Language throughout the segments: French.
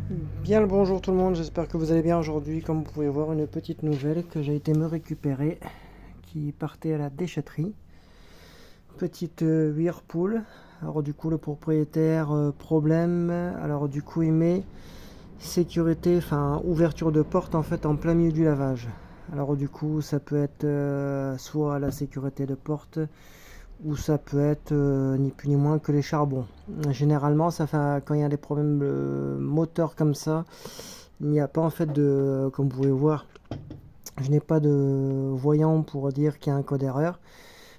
Bien le bonjour tout le monde, j'espère que vous allez bien aujourd'hui. Comme vous pouvez voir, une petite nouvelle que j'ai été me récupérer qui partait à la déchetterie. Petite Whirlpool. Alors du coup le propriétaire problème. Alors du coup il met sécurité, enfin ouverture de porte en fait en plein milieu du lavage. Alors du coup ça peut être soit la sécurité de porte ou ça peut être ni plus ni moins que les charbons. Généralement ça fait quand il y a des problèmes moteurs comme ça. Il n'y a pas en fait de, comme vous pouvez voir, je n'ai pas de voyant pour dire qu'il y a un code erreur.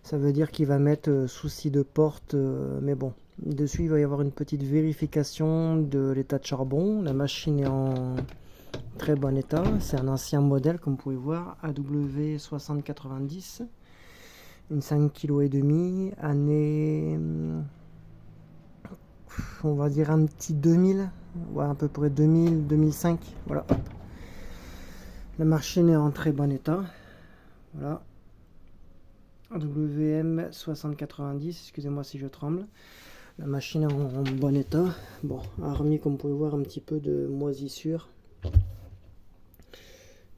Ça veut dire qu'il va mettre souci de porte, mais bon. Dessus, il va y avoir une petite vérification de l'état de charbon. La machine est en très bon état. C'est un ancien modèle, comme vous pouvez voir, AW 6090. Une 5,5 kg, année, on va dire un petit 2000, ouais, à peu près 2000, 2005. Voilà. La machine est en très bon état. Voilà. WM 6090, excusez-moi si je tremble. La machine est en bon état. Bon, hormis comme vous pouvez voir un petit peu de moisissure.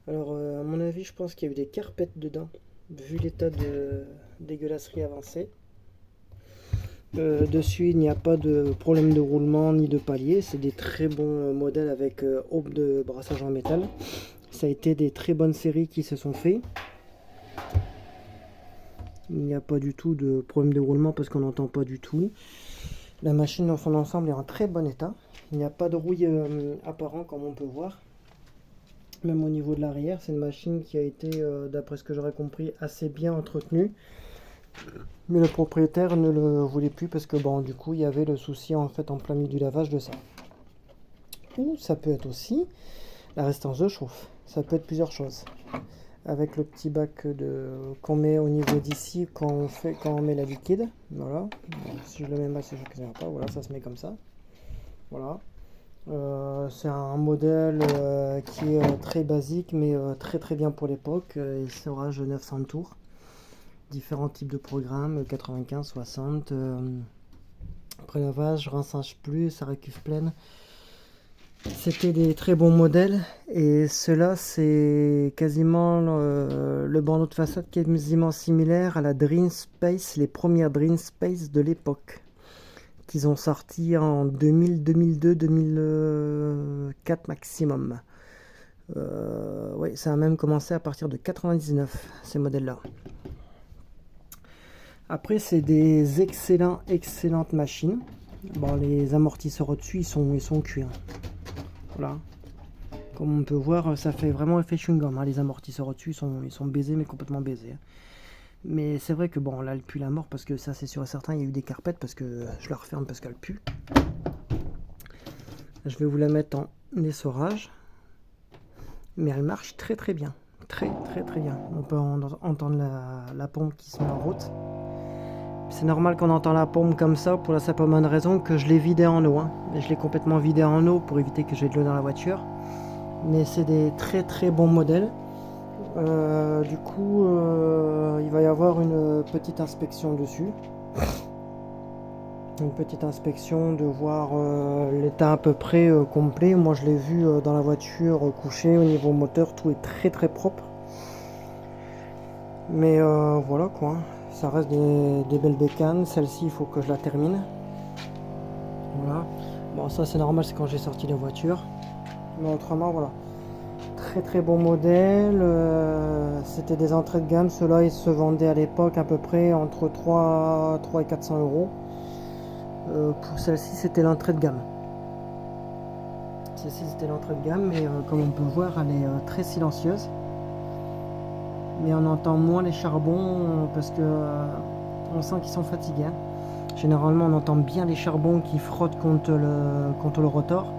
Alors à mon avis, je pense qu'il y a eu des carpettes dedans, vu l'état de dégueulasserie avancée. Dessus, il n'y a pas de problème de roulement ni de palier. C'est des très bons modèles avec aube de brassage en métal. Ça a été des très bonnes séries qui se sont faites. Il n'y a pas du tout de problème de roulement parce qu'on n'entend pas du tout. La machine dans son ensemble est en très bon état. Il n'y a pas de rouille apparent comme on peut voir. Même au niveau de l'arrière, c'est une machine qui a été, d'après ce que j'aurais compris, assez bien entretenue. Mais le propriétaire ne le voulait plus parce que bon, du coup, il y avait le souci en fait en plein milieu du lavage de ça. Ou ça peut être aussi la résistance de chauffe. Ça peut être plusieurs choses. Avec le petit bac qu'on met au niveau d'ici quand on met la liquide. Voilà. Bon, si je le mets mal, c'est sûr que ça ne va pas. Voilà, ça se met comme ça. Voilà. C'est un modèle qui est très basique mais très très bien pour l'époque. Il sera de 900 tours. Différents types de programmes, 95, 60. Pré-lavage, rinçage plus, ça récuve pleine. C'était des très bons modèles et cela c'est quasiment le bandeau de façade qui est quasiment similaire à la Dream Space, les premières Dream Space de l'époque qu'ils ont sorti en 2000, 2002, 2004 maximum. Oui, ça a même commencé à partir de 99 ces modèles-là. Après c'est des excellentes machines. Bon, les amortisseurs au-dessus ils sont cuits. Voilà. Comme on peut voir, ça fait vraiment effet chewing-gum. Hein. Les amortisseurs au-dessus, ils sont baisés, mais complètement baisés. Hein. Mais c'est vrai que bon, là, elle pue la mort parce que ça, c'est sûr et certain. Il y a eu des carpettes parce que je la referme parce qu'elle pue. Je vais vous la mettre en essorage. Mais elle marche très très bien. Très très très bien. On peut entendre la pompe qui se met en route. C'est normal qu'on entend la pompe comme ça pour la simple bonne raison que je l'ai vidée en eau. Hein. Et je l'ai complètement vidée en eau pour éviter que j'ai de l'eau dans la voiture. Mais c'est des très très bons modèles. Du coup, il va y avoir une petite inspection dessus. Une petite inspection de voir l'état à peu près complet. Moi je l'ai vu dans la voiture couché au niveau moteur, tout est très très propre. Mais voilà quoi, ça reste des belles bécanes. Celle-ci il faut que je la termine. Voilà. Bon ça c'est normal, c'est quand j'ai sorti la voiture. Mais autrement voilà. Très très bon modèle, c'était des entrées de gamme, ceux-là ils se vendaient à l'époque à peu près entre 3 et 400 euros. Pour celle-ci c'était l'entrée de gamme. Celle-ci c'était l'entrée de gamme, mais comme on peut voir elle est très silencieuse. Mais on entend moins les charbons parce que on sent qu'ils sont fatigués. Hein. Généralement on entend bien les charbons qui frottent contre le rotor.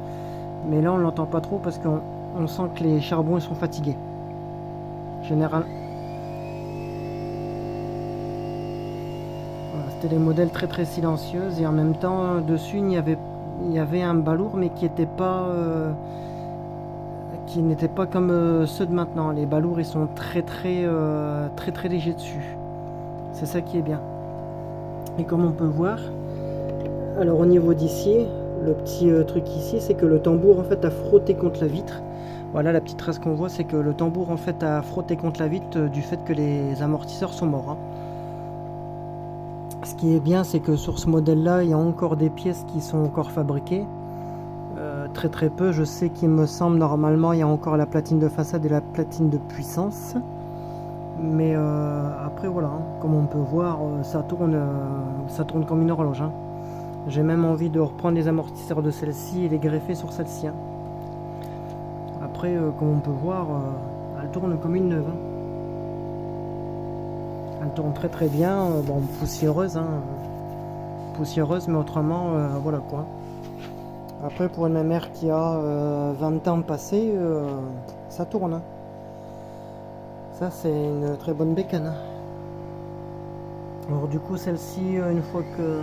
Mais là on l'entend pas trop parce qu'on sent que les charbons ils sont fatigués. Général. Voilà, c'était des modèles très très silencieux et en même temps dessus il y avait un balourd mais qui n'était pas comme ceux de maintenant. Les balourds ils sont très très légers dessus. C'est ça qui est bien. Et comme on peut voir, alors au niveau d'ici, Le petit truc ici, c'est que le tambour en fait a frotté contre la vitre. Voilà, la petite trace qu'on voit, c'est que le tambour en fait a frotté contre la vitre du fait que les amortisseurs sont morts. Hein. Ce qui est bien, c'est que sur ce modèle-là, il y a encore des pièces qui sont encore fabriquées. Très peu, je sais qu'il me semble normalement il y a encore la platine de façade et la platine de puissance. Mais après voilà, hein, comme on peut voir, ça tourne comme une horloge. Hein. J'ai même envie de reprendre les amortisseurs de celle-ci et les greffer sur celle-ci. Hein. Après, comme on peut voir, elle tourne comme une neuve. Hein. Elle tourne très bien, bon, poussiéreuse, hein, poussiéreuse, mais autrement, voilà quoi. Après, pour une mère qui a 20 ans passés, ça tourne. Hein. Ça, c'est une très bonne bécane. Hein. Alors du coup, celle-ci, une fois que...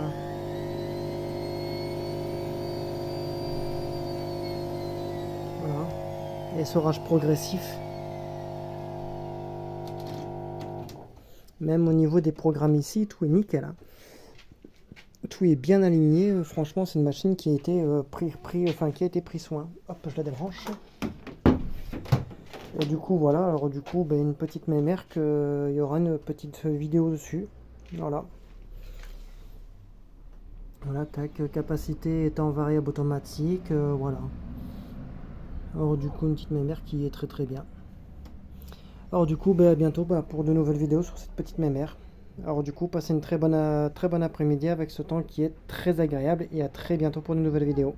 Voilà. Essorage progressif. Même au niveau des programmes ici, tout est nickel. Hein. Tout est bien aligné. Franchement, c'est une machine qui a été pris soin. Hop, je la débranche. Et du coup, voilà. Alors du coup, une petite mémère il y aura une petite vidéo dessus. Voilà. Voilà, tac, capacité étant variable automatique, voilà. Alors du coup, une petite mémère qui est très bien. Alors du coup, à bientôt pour de nouvelles vidéos sur cette petite mémère. Alors du coup, passez une très bonne après-midi avec ce temps qui est très agréable et à très bientôt pour de nouvelles vidéos.